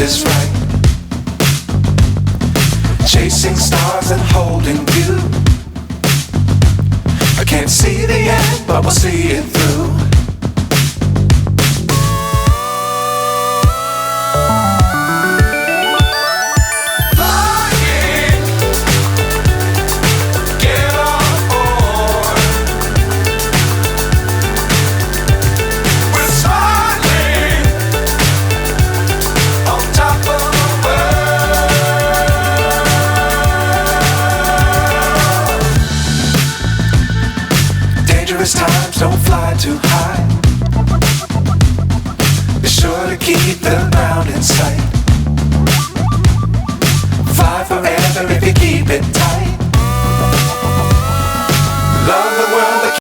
is right. Chasing stars and holding you. I can't see the end, but we'll see it through. Times don't fly too high. Be sure to keep the ground in sight. Fly forever if you keep it